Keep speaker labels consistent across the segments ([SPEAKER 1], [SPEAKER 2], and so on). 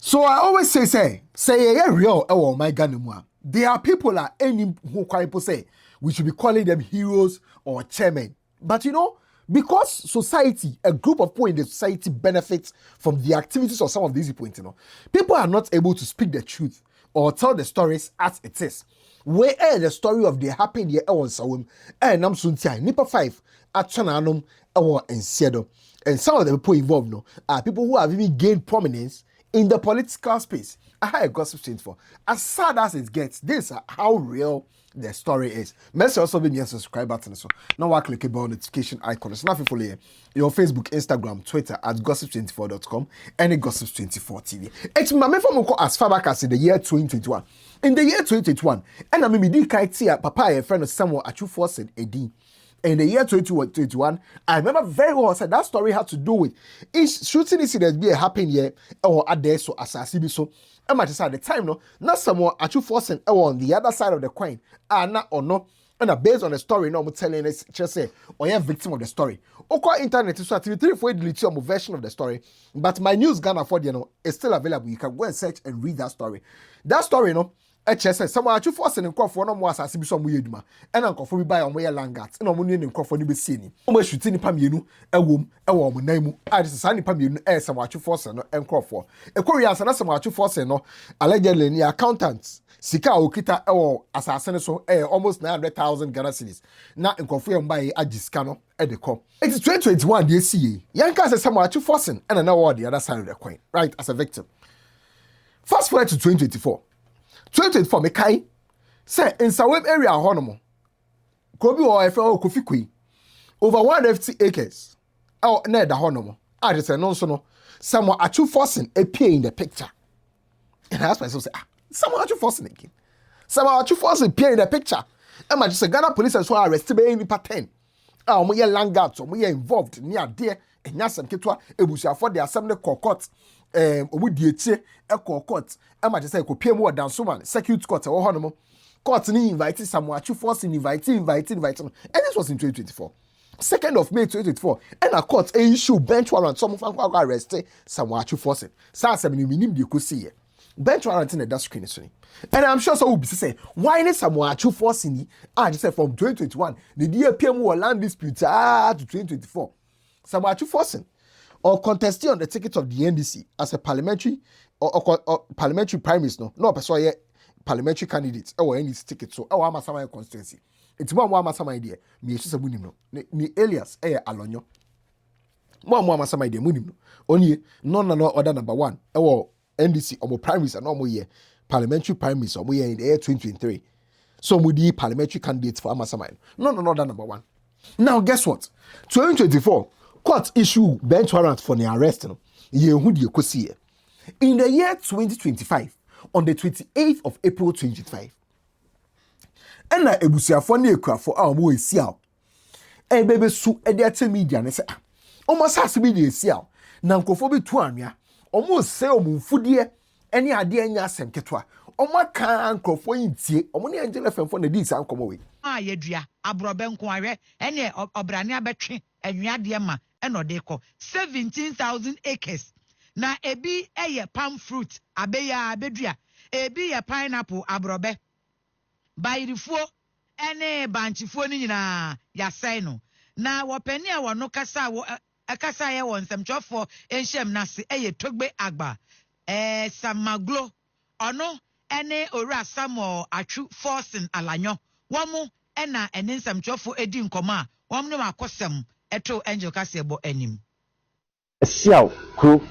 [SPEAKER 1] So I always say real oh my God. There are people that any who people say we should be calling them heroes or chairmen. But you know, because society, a group of people in the society benefits from the activities of some of these people, people are not able to speak the truth or tell the stories as it is. Where the story of the happened here on Nsawam and Namsuntia, Nipa 5 at Chananum or Nsawam. And some of the people involved are people who have even gained prominence in the political space. I had a gossip 24. As sad as it gets, this is how real the story is. Make sure also be near subscribe button. So now I click about notification icon. It's nothing for you. Your Facebook, Instagram, Twitter at gossip24.com and gossip24 TV. It's my main as far back as in the year 2021. In the year 2021, and I mean, did Papa a friend of someone at you forced a D. In the year 2021, I remember very well said that story had to do with each shooting incident be a happening here or at there so assassin so. I might say at the time no, not someone actually forcing on the other side of the coin. Not or no, and based on the story, no, I'm telling us just say or you're a victim of the story. Okay, internet is so 3 4 delete your version of the story, but my news Ghana for is still available. You can go and search and read that story. That story, no. HS someone actually forcing in crop for no more assassin some weird man. And Uncle for me buy on where Landguards. And I'm in crop for the scene. Almost shooting Pamienu, a womb, a woman name. I just sign Pamienu, as some actually forcing and crop for. A Korean and some actually forcing allegedly near accountants. Sika Okita or assassin so almost 900,000 Ghana cedis. Now in confirmed by a discano at the cop. It is 2021 DCA. Yanka says some actually forcing and another the other side of the coin, right? As a victim. Fast forward to 2024. 2024 me kai say Nsawam area honomo Kobi or FO Kofi Kui over 150 acres oh na da honomo I just say no so no someone actually forcing appear in the picture and I ask myself say someone actually forcing again someone actually forcing appear in the picture and I just say Ghana police and so arrested any pattern omo ye Landguards omo ye involved near there and yasem ketwa ebusia for the assembly court omu dietie court am I just say ko piem wo danso man circuit court wo hono court ni invite someone actually force invite and this was in 2024 2nd of May 2024 and a court issue bench warrant some fan kwa arrested someone actually forcing sa asem ni minim de ko see bench warrant in the screen so and I'm sure so will be say why is someone actually forcing I just say from 2021 the year piem wo land dispute to 2024 someone actually forcing or contesting on the ticket of the NDC as a parliamentary or parliamentary primaries no person parliamentary candidates or NDC ticket so our Masama constituency. It's one Masama idea. Me just a munim ni alias alonyo. One Masama idea munim only none other number one or NDC or primaries and normal year parliamentary primaries or we in the year 2023. So we the parliamentary candidates for Masama. No other number one. Now guess what? 2024. Court issue bench warrant for the arrest. In the year 2025, on the 28th of April 2025, and I ebusia for ne ekura for our boy siao. E bebe su e dey tell media ne say almost has to be the siao. Na nkofo be to anwea. Almost say omufudie ene ade anya asem ketwa. Omo kan nkofo yintie. Omo ne Angela Femfo na di san komo we.
[SPEAKER 2] Yedua abrobe nko ahwe ene obrane abetwe anwea de ma eno de ko 17,000 acres na ebi eye palm fruit abeya abedua ebi ye pineapple abrobe bayirifuo ene banchifuo ni nyina ya sai no na wopani a wono kasa wo akasa ye won semchofo enhyem nase eye togbe agba samaglo ono ene ora samo atwu forcing alanyo womu ena ene nsemchofo edi nkoma wom ne makosem eto angel kasebo anim
[SPEAKER 3] esiaw kru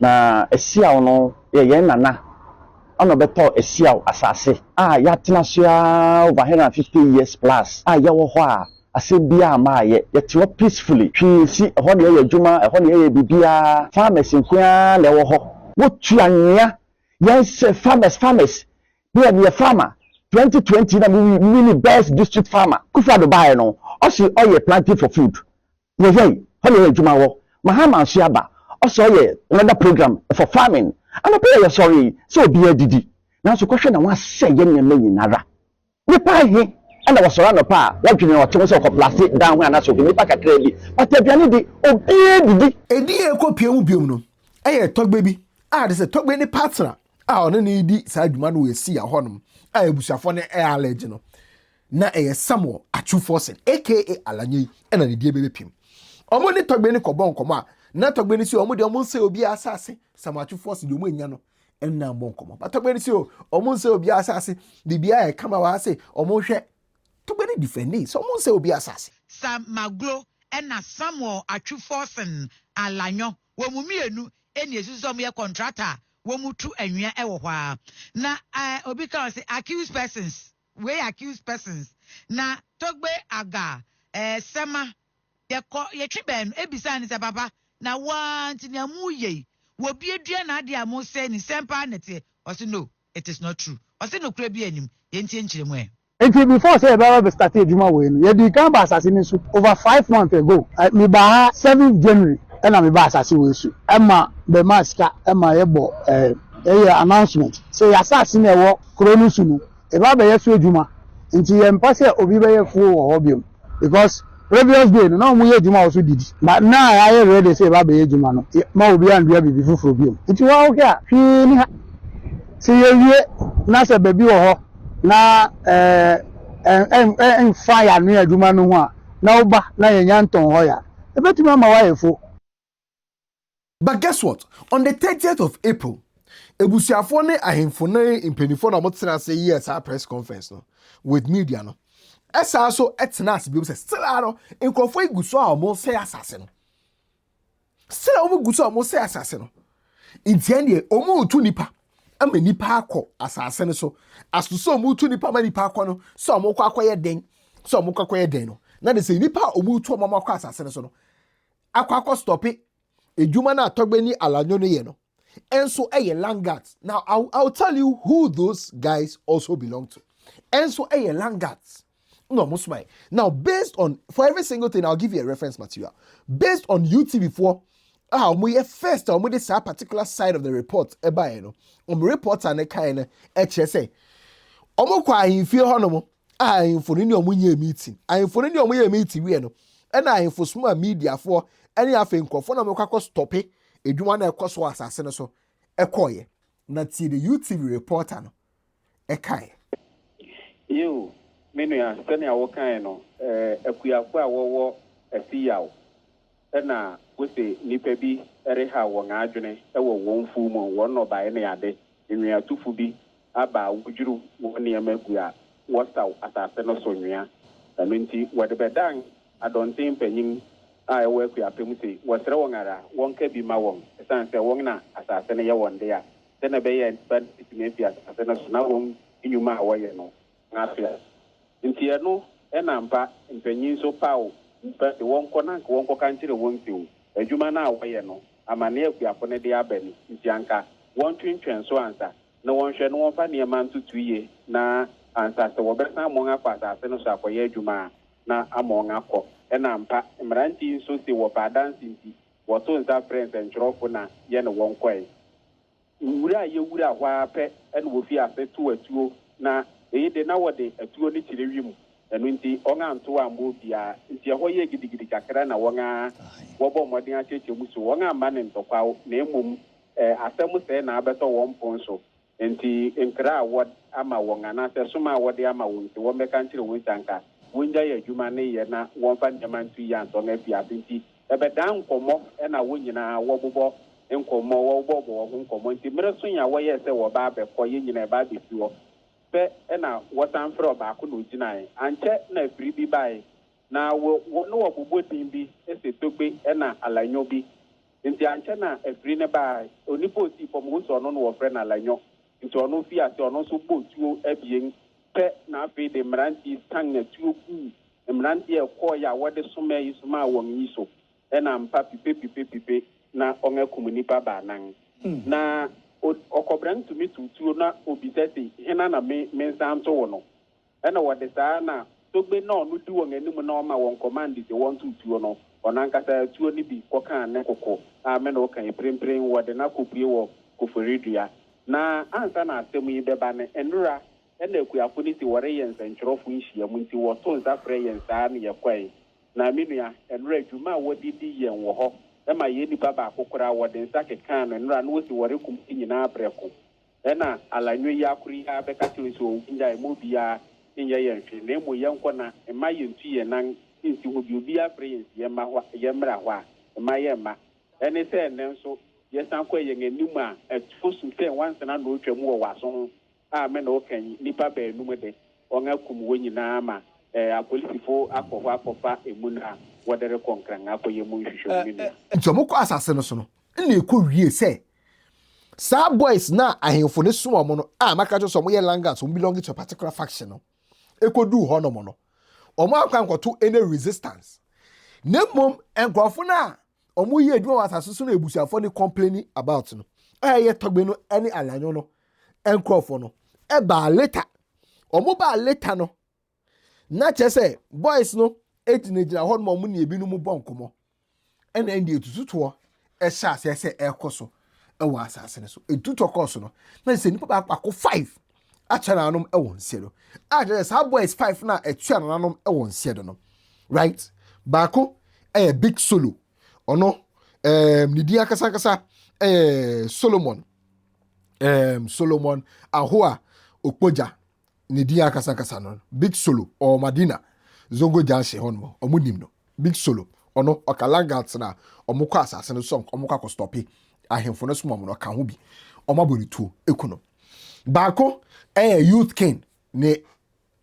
[SPEAKER 3] na esiaw no ye nana ono beto esiaw asase ya tena so over 150 years plus ya wo ho a asebia ma ye te peacefully twi si ho ne ye adwuma ho ne ye bibia farmers nkua le wo ho wo tuanya yes farmers be farmer 2020 na really best district farmer kufa do buy no also oye planting for food ye ho ne ye adwuma wo mahama nsuaba also oye another program for farming and pay sorry so be didi na so kwhwe na wa say ye nyame nyinara nipa he and was surround pa what you know to so plastic down when na so nipa kakra bi but aduane di obi didi
[SPEAKER 1] edi e ko pie mu biom no eye togbe bi they say talk any partner on any di side man we see a honum ebusuafo ne allege no na Samuel Attribution aka Alanyi na ne die bebepim omo ne talk any kobon komo a na talk any si omo de omo say obi asase Samuel Attribution de omo nya no na mbon komo but talk any si omo say obi asase bibia e kama wa say omo hwe talk any defend so omo say obi asase
[SPEAKER 2] Sam Maglo na Samuel Attribution Alanyo wo mu mienu eni esusom ye contractor wo mu tu anwea e wo hwa na obi ka say accused persons we accused persons na togbe aga sema ye twiben ebisa ni se papa na want na mu ye wo bi edua na ade amu say ni sempa nete o say no it is not true o say no kura bi anim ye ntie nkyeremu e.
[SPEAKER 4] Until before say Baba started Juma way, you did come by assassin over 5 months ago. Me ba 7th January, and I'm ba assassin way su. Emma the master, Emma ebo announcement. Say assassin e wo kronu sunu. E ba be yesu Juma. Until you pass obi be yefu wo obium. Because previous day no mu ye Juma also did. But now I ready say ba be Juma no. Ma obi and bia be fufu obium. Until wa okay a hwi ni ha. Say ye na say baby wo ho. Na fire no adwuma no ho a na oba na yenya nton ho ya ebetuma ma wa yefo.
[SPEAKER 1] But guess what, on the 30th of April ebusuafo ne ahemfo ne impenifo na motena say yes our press conference no with media no esa so etena as bi say still aro nkofo iguso a mo say asase no still omo guso a mo say asase no intende omo otu nipa ama nipa akọ asase ne so asuso omutu nipa ma nipa akọ no so omukọ akoye den so omukọ akoye den no na de say nipa omutu omama akọ asase ne so no akọ stop ejuma na atogbeni Alanyo no ye no enso eye Landguards. Now I'll tell you who those guys also belong to. Enso eye Landguards. No musmai. Now based on for every single thing I'll give you a reference material based on UT4. We first we this particular side of the report eba no reporter na kind say kwa ahimfie hono ahimfo ni omunye meeting ahimfo ni omunye meeting we no na ahimfo small media for any afen nkofo na mekwa stop edwuma na ekoso asase no so ekoye na ti the UTV reporter no ekai
[SPEAKER 5] you menu ya sani awo kan no akuyafo a wowo afiyawo na wose nipa bi ereha won adwene ewo won fu mu won no bae ne ade nwia tufu bi aba wujuru won ne yamagu wasaw asase no so nwia nti wode bedan adonten panyin a ewo akuyapem sei wosere won ara won ka bi ma won esanse won na asase ne ye won de a de na be ye ban itime asase no so na won inyuma awoye no ngafia nti eno enampa mpanyin so pawo but won kona won ko kanchire won fiu adwuma na awoye no amane akuafo ne de abani nti anka won twintwen so ansa na won hwe no won fa ne man tutuye na ansa se wo besa amon afa ase no so akoye adwuma na amon akọ enampa mranti so se wo padansi nti wo to nsa friends enchirofo na ye ne won kwai wura ye wura hwa pe ene wo fi afe tu atuo na de na wo de atuo ni chire wimu enu nti onga nto ambo bia nti ho ye gidigidi kakra na wonga wobo modin acheche musu wonga mane ntokwa na emum asemu se na abeto won ponso nti nkra award ama wonga na se suma award ama wonti wo meka nchire won tanka wonja ye adwuma ne ye na won fa ndema ntu ya nto na bia nti ebe dan komo na wonyina wo bobo nkomo wo bobo wo nkomo nti mere so ya wo ye se wo ba be ko ye nyina ba be fi wo pe na watan fro ba ko no ginai anche na free bi bai na wo no wo bobotin bi ese togbe na Alanyo bi nti anche na free ne bai onipo ti pom wo so no wo frɛ na Alanyo nti ono fi ase ono so botuo abien pe na afi de mranti tang na tuo ku mranti e ko ya wode soma yi soma won yi so na mpa pipe na onga komunipa ba nan na okobran tumi tutuo na obisese hena na me nsanto wo no ena wode saa na togbe na onu di won anim na oma won command de won tutuo no onankasa tuo ni bi koka ne kokko ame na okan prempren wode na kopie wo koforidua na ansa na asemu yi beba ne enura ena akuafo ni si wore yensanchirofo nhia mu nti wo to nsa frɛ yensa ne yekwai na menua enura adwuma wodidi yen wo ho ma ye nipa ba akokora wode nsa keka no nra no wosi wore kum nyina breko na alanyo ya kuri ya be ka tiri so nja mo bia nye ye nhwe na mo ye nko na ma ye ntu ye nan nsi ho bi obi afre ye ma ho ye mra ho a ma ye ma ene se ne nso ye san ko ye ngenimu a efosu fe wanse na no twam wo waso a me na o kan nipa ba enum de onga kum wo nyina ma apolisifo akọhọ akọfa emu na wodere konkran akọye mu hwehwɛ mu ni
[SPEAKER 1] ntomoko asase no so no na ekowie se sa boys na ahemfo ne so mo no maka jo so mo ye Landguards mo belong to a particular faction no ekodu ho no mo no omo akwankoto any resistance nemom enkrofo na omo ye adwuma asase so na ebusuafo ne complaining about no ye togbe no any alanyo no enkrofo no ba later omo ba later no na chese boys no etinejira ho no mo ne ebi no mu bonkomo ena ndi etututo sha se ekoso ewo asase ne so etuto koso no na se nipa ba akọ 5 achara anom ewo nsie do address how boys 5 na etua nanom ewo nsie do no right baako big solo ono nidi akasa Solomon ahoa okpoja nidi akasa no big solo or Madina zongo janse honmo omunim no big solo ono Landguards na omukọ asase no so omukọ akostopi ahemfo no so no ka ho bi omaboritu ekuno baako youth king ne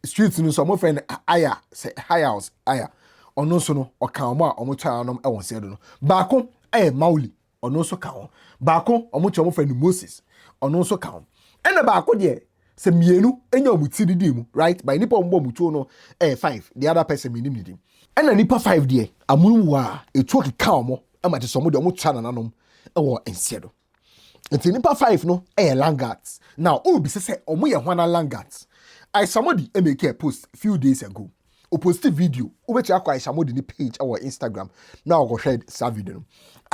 [SPEAKER 1] street no so mo friend aya say high house aya ono so no oka omo a omutwa anom ewon se do no baako Mauli ono so ka ho baako omutwa mo friend Moses ono so ka ho ena baako de se mienu enya omuti didi mu right by nipa ombo mutuo no 5 the other person minim didi ena nipa 5 de amunu a etu okika omo ama te so mo de omutwa nananom ewo ensie do nti nipa 5 no Landguards now obi se omo ye hwana Landguards somebody make a post few days ago o post video o bet akwa somebody ni page or Instagram now go share that video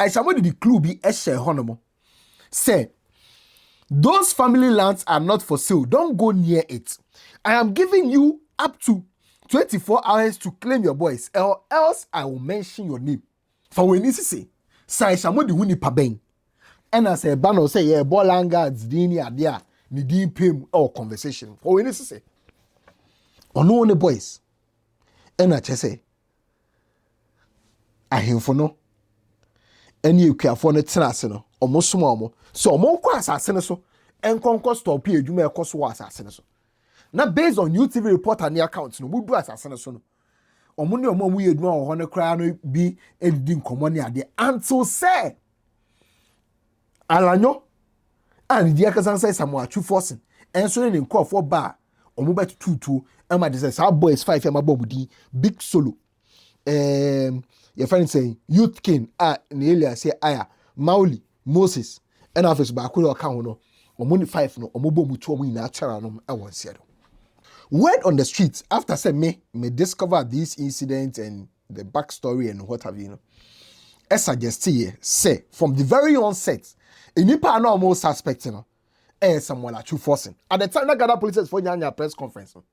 [SPEAKER 1] somebody the clue be share honomo say those family lands are not for sale, don't go near it. I am giving you up to 24 hours to claim your boys or else I will mention your name. For when you say somebody who ni paben and I say bano say yeah ball Landguards dini adia ni di pay or conversation for when you say ono ne boys and I say ahemfo no any ekuafo no tenase no omo soma omo so omo kwa asase ne so enkonko stop edwuma ekoso wa asase ne so na based on UTV reporter ne account no mudu asase ne so no omo ne omo mu yedwuma wo ho ne kra no bi edidi nkomo ne ade until say alanyo and di akasan say Samuel Attribution enso ne nkofo ba omo bet tutu ema de say boys 5 ema bomudi big solo your friend saying youth king ne Elia say aya Mauli Moses and office ba akuru ka ho no omo 5 no omo bomu to omo ina atwara no e won se do word on the streets after say me discover this incident and the backstory and what have you know I suggest here say from the very onset enipa na omo suspect no Samuel Attribution at the time that gather police for nyanya press conference no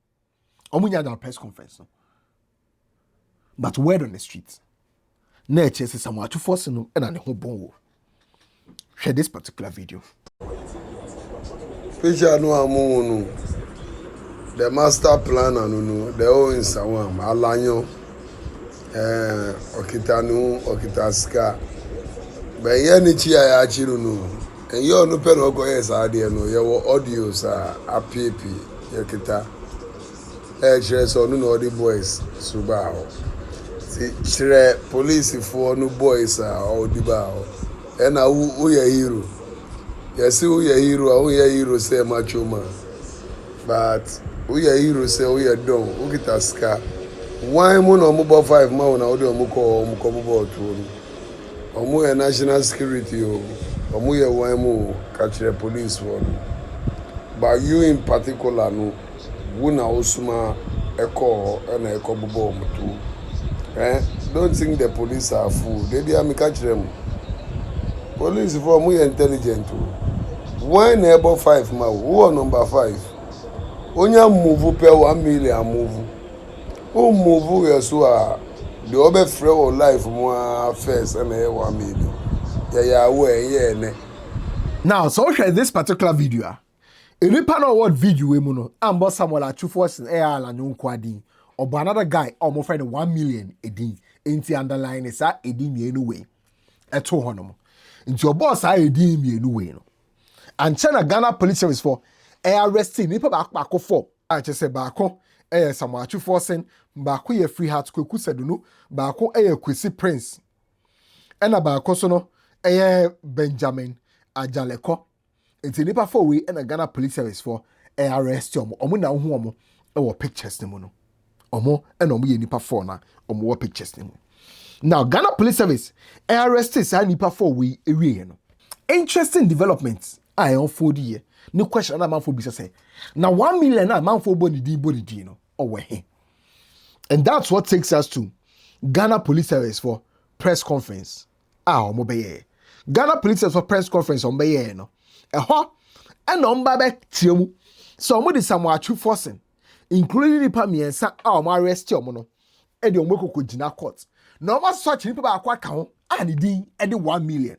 [SPEAKER 1] omo nyanya press conference no but word on the streets na che say Samuel Attribution no na ne ho bon share this particular video.
[SPEAKER 6] Picture no amu the master plan no the whole Nsawam alanyo okitanu okitaska be ye ni chi ya chiru no enyo no pe no go yes ade no ye wo audio sa apepi ye kita chere so no the boys suba ho si chere police for no boys o diba ho ena who ye hero. Yes, who ye hero say macho man. But who ye hero say who ye done, who get a scar. Why mon or mobile 5 man or the muko to Omo ye national security omo ye why mo catch the police for. But you in particular no wuna osuma eko na eko bobo mutu. Don't think the police are fool. They dey catch them. Police for muy intelligent. One neighbor 5 ma who are number 5. Onya move per 1 million move. Who move yeso a the other friend life more first and 1 million. Yeah, aware, yeah.
[SPEAKER 1] Now, so share this particular video. If you know what video we mono, I'm boss Samuel at 2 in air and no quadin, or another guy almost friend 1 million a day. Into underline is a dim anyway. At 200. Into your boss, I dim anyway. And China Ghana Police Service for arresting nipa back for. I just say back Samuel 2 back ye free heart kuku seduno, back Kwesi Prince. And a back no Benjamin Ajaleko. Into nipa 4 we and a Ghana Police Service for arrest omo na hu omo e pictures ni no. Omo and omo ye nipa 4 na omo pictures ni. Now Ghana Police Service arrested sa nipa 4 we ewie no. Interesting developments I on 4 year. No question na man for bisa say. Now 1 million na man for body di no. Owe he. And that's what takes us to Ghana Police Service for press conference. Omo be ye. Ghana Police Service for press conference on be ye no. Eho and on babe tiemu. So omo di Samuel Atwu forcing, including nipa miensa omo arrest omo no. E de omo kokogina court. No omo search nipa ba akwa ka ho and di 1 million.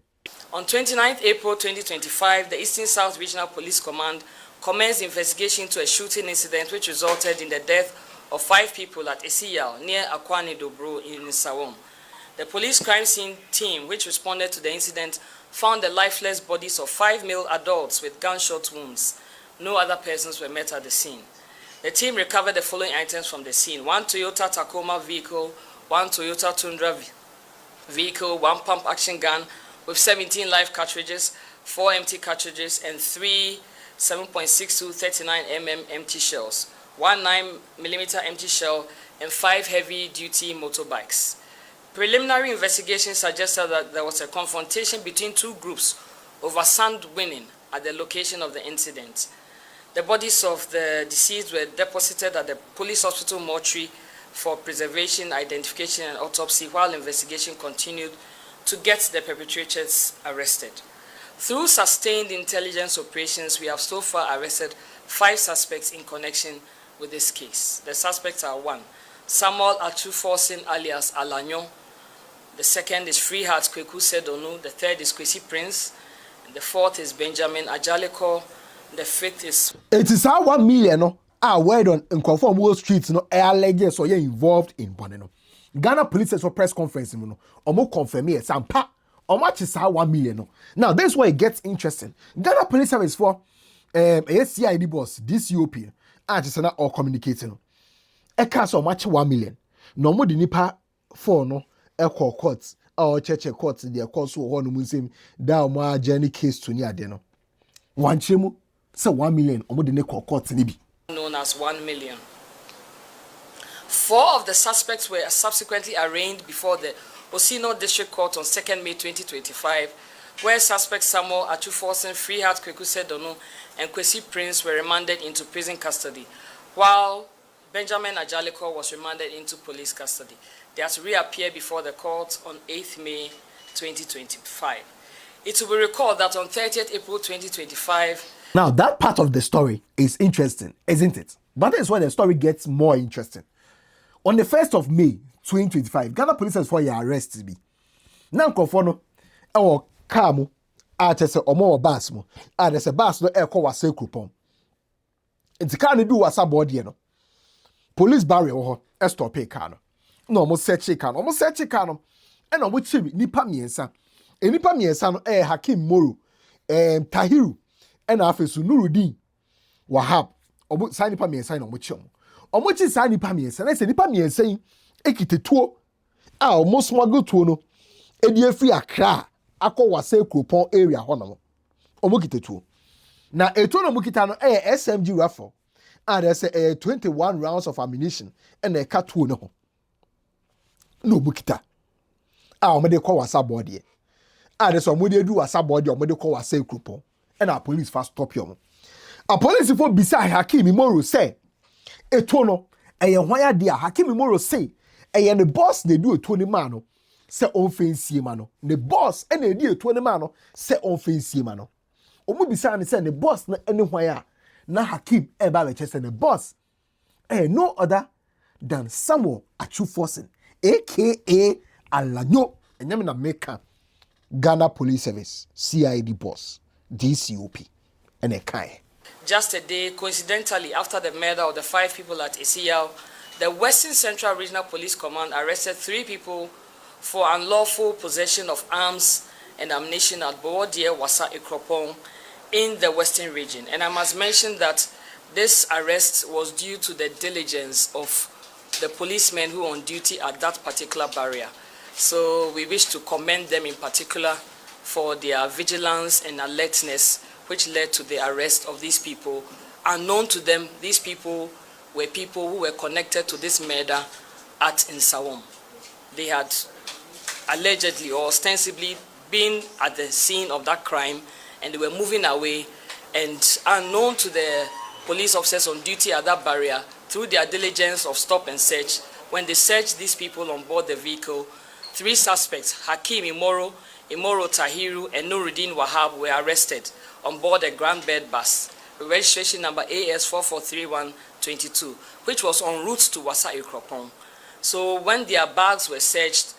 [SPEAKER 7] On 29th April 2025, the Eastern South Regional Police Command commenced investigation into a shooting incident which resulted in the death of 5 people at Esiyal near Akwani Dobro in Nsawam. The police crime scene team, which responded to the incident, found the lifeless bodies of 5 male adults with gunshot wounds. No other persons were met at the scene. The team recovered the following items from the scene: 1 Toyota Tacoma vehicle, 1 Toyota Tundra vehicle, 1 pump action gun with 17 live cartridges, 4 empty cartridges, and 3 7.62 39mm empty shells, 1 9mm empty shell, and 5 heavy-duty motorbikes. Preliminary investigation suggested that there was a confrontation between 2 groups over sand winning at the location of the incident. The bodies of the deceased were deposited at the police hospital mortuary for preservation, identification, and autopsy while investigation continued to get the perpetrators arrested. Through sustained intelligence operations, we have so far arrested 5 suspects in connection with this case. The suspects are: 1, Samuel Atwu alias Alanyo. The second is Freeheart Kweku Sedonu. The third is Kwesi Prince. And the fourth is Benjamin Ajaleko. The fifth is...
[SPEAKER 1] It is our 1 million no. Word on in conform Wall Street no alleges or involved in Boneno. Ghana Police for press conference no. Omo confirm here sampa. How much is our 1 million no. Now this is where it gets interesting. Ghana Police Service for CID boss this European just not all communicating. E cast so much 1 million. No more the nipa 4 no. Echo courts or church courts their course so one muslim down my journey case to near deno. One chemu say 1 million or the neko courts nibi.
[SPEAKER 7] Known as 1 million. 4 of the suspects were subsequently arraigned before the Osino District Court on 2nd May 2025, where suspects Samuel Atwu, Freeheart Kweku Sedonu, and Kwesi Prince were remanded into prison custody, while Benjamin Ajaleko was remanded into police custody. They are to reappear before the court on 8th May 2025. It will be recalled that on 30th April 2025...
[SPEAKER 1] Now, that part of the story is interesting, isn't it? But that's where the story gets more interesting. On the 1st of May 2025, Ghana Police has for your arrest be. Now, conforno, our car just a more bus mo. There's a bus no air call was a coupon. It's can't do what's a body, no. Police barrier or stop a car. No, almost set chicken, and on which nipa miensa. E nipa miensa no Hakim Moro, Tahiru, and Afesu Nurudin, Wahab, or sign nipa miensa on which on which is sign nipa miensa. I say nipa miensa, ekite tuo, almost smuggle tuono, e free Accra, ako wase coupon area hono. Omukite tuo. Na etono mukita no SMG rifle, and there's 21 rounds of ammunition, and a cat tuo no. No bukita. Omede call wasa body. There's some way they do wasa body, omede call wasa coupon. And our police fast stop you. A police for beside Hakim Moro say, Etono, why dear Hakim Moro say, the boss they do a 20 mano, say on fancy mano. The boss and they do a 20 mano, say on fancy mano. Omu beside say the boss na anywhere. Na Hakim eba chest and the boss. No other than Samuel Atwu aka Alanyo enyame meka Ghana Police Service CID boss DCOP and a kai.
[SPEAKER 7] Just a day, coincidentally, after the murder of the 5 people at Esiyal, the Western Central Regional Police Command arrested 3 people for unlawful possession of arms and ammunition at Boodie Wasa Ikropong in the Western region. And I must mention that this arrest was due to the diligence of the policemen who were on duty at that particular barrier. So we wish to commend them in particular for their vigilance and alertness, which led to the arrest of these people. Unknown to them, these people were people who were connected to this murder at Nsawam. They had allegedly or ostensibly been at the scene of that crime, and they were moving away, and unknown to the police officers on duty at that barrier, through their diligence of stop and search, when they searched these people on board the vehicle, 3 suspects, Hakim Imoro Tahiru, and Nuruddin Wahab, were arrested on board a Grand Bed bus, registration number AS443122, which was en route to Wasa Ikropong. So when their bags were searched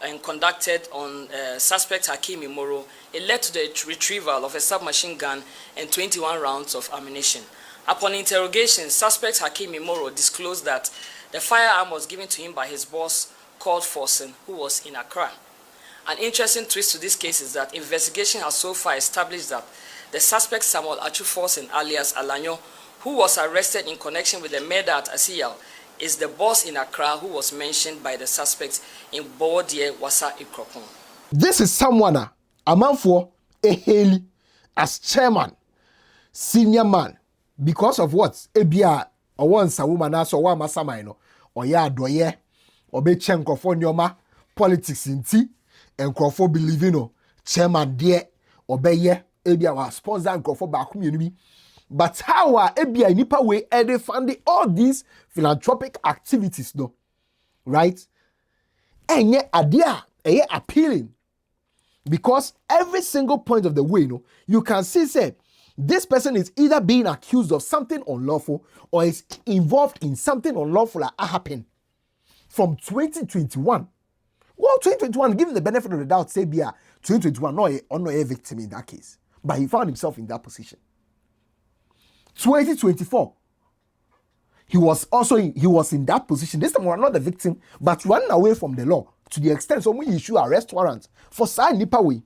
[SPEAKER 7] and conducted on suspect Hakim Imoro, it led to the retrieval of a submachine gun and 21 rounds of ammunition. Upon interrogation, suspect Hakim Imoro disclosed that the firearm was given to him by his boss, called Forsen, who was in Accra. An interesting twist to this case is that investigation has so far established that the suspect Samuel Achu Forsen, alias Alanyo, who was arrested in connection with the murder at Esiyal, is the boss in Accra who was mentioned by the suspect in Boodie Wasa Ikropong.
[SPEAKER 1] This is someone, a man for a Haley as chairman, senior man, because of what? Ebia, or once a woman as or one Masamaino, or ya doye, or be chenko for nyoma, politics in tea, and crofo believino, chairman dear, or be ye, ebia was sponsor and crofo back community. But how are ebia nipa way they funding all these philanthropic activities though? Right? And yet idea appealing. Because every single point of the way, you can see say this person is either being accused of something unlawful or is involved in something unlawful that happened from 2021. Well, 2021, given the benefit of the doubt, say, 2021, not a victim in that case. But he found himself in that position. 2024, he was in that position. This time, we're not the victim, but running away from the law to the extent someone issue arrest warrants for sign nipa way.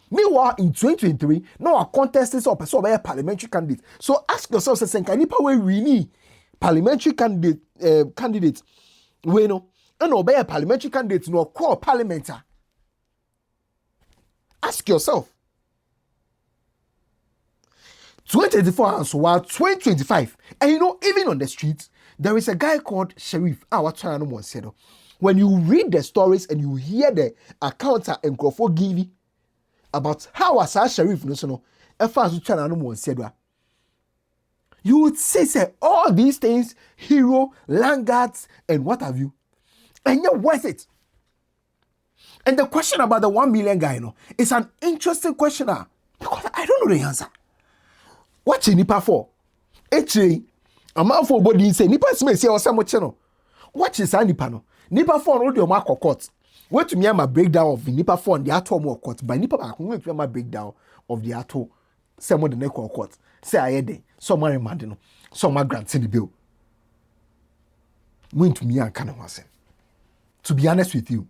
[SPEAKER 1] Meanwhile, in 2023, now our contest is up so by a parliamentary candidate. So ask yourself, say, can nipa way really parliamentary candidate? We know, and obey a parliamentary candidate no call parliamenter. Ask yourself. 2024 and so on, 2025, and even on the streets, there is a guy called Sheriff. When you read the stories and you hear the accounts and Crawford give about how as a sheriff you would say all these things, hero, Landguards, and what have you, and you're worth it. And the question about the 1 million guy, is an interesting question because I don't know the answer. What nipa for? Actually, a man for body say nipa may say or some channel. What is nipa no? Nipa for all your mark or court. What to me my breakdown of the nipa for the atom more court. By nipa I can to my breakdown of the atom. Someone the neck or court. Say I had someone remanding, someone granting the bill. Went to me and can was. To be honest with you,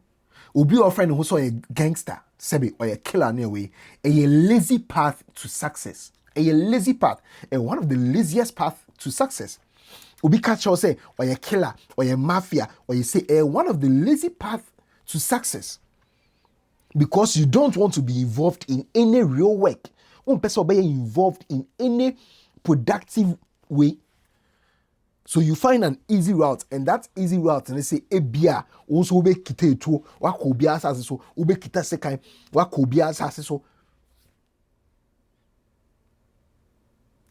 [SPEAKER 1] will be your friend who saw a gangster, sebi or a killer anyway, a lazy path to success. A lazy path, and one of the laziest paths to success. Ubi catch or say, or a killer, or a mafia, or you say, one of the lazy paths to success. Because you don't want to be involved in any real work. One person be involved in any productive way. So you find an easy route, and that easy route, and they say, ebia, also ube kite to, wakobia saso, ube kita sekai, wakobia saso.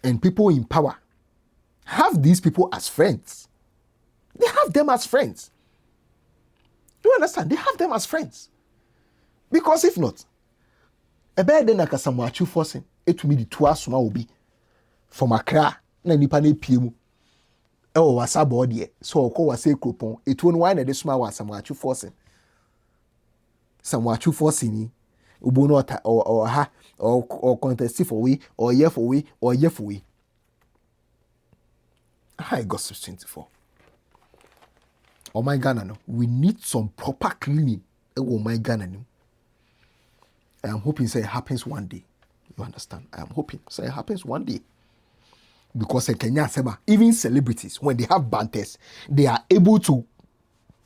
[SPEAKER 1] And people in power have these people as friends. They have them as friends. You understand? They have them as friends. Because if not, a bad then like a Samuel Achu Forsen, it will be the 2 asuma will be from Accra, na nipa ne piemu. oh wasa body so ko wasa ekropon etu no why na de suma wa samwachu forcing ni ubo no ta or ha or contest for we or year for we or year for we. Hi Gossip 24. Oh my Ghana no, we need some proper cleaning. Oh my Ghana no. I am hoping say it happens one day. You understand? I am hoping say it happens one day. Because in Kenya, even celebrities, when they have banters, they are able to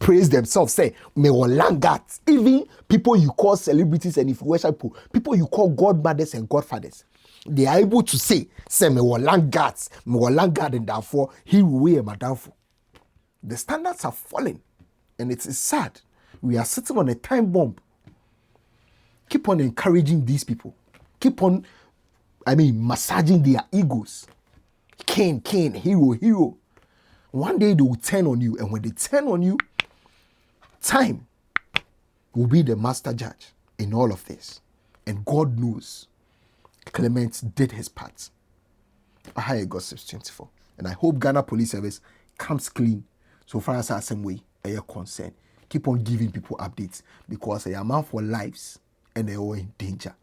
[SPEAKER 1] praise themselves. Say, me Landguards. Even people you call celebrities and influential people you call godmothers and godfathers, they are able to say me Landguards, and therefore he will be downfall. The standards are falling, and it's sad. We are sitting on a time bomb. Keep on encouraging these people. Keep on, massaging their egos. King, hero. One day they will turn on you, and when they turn on you, time will be the master judge in all of this. And God knows Clement did his part. I hear Gossip 24. And I hope Ghana Police Service comes clean so far as our same way they are concerned. Keep on giving people updates because they are man for lives and they are in danger.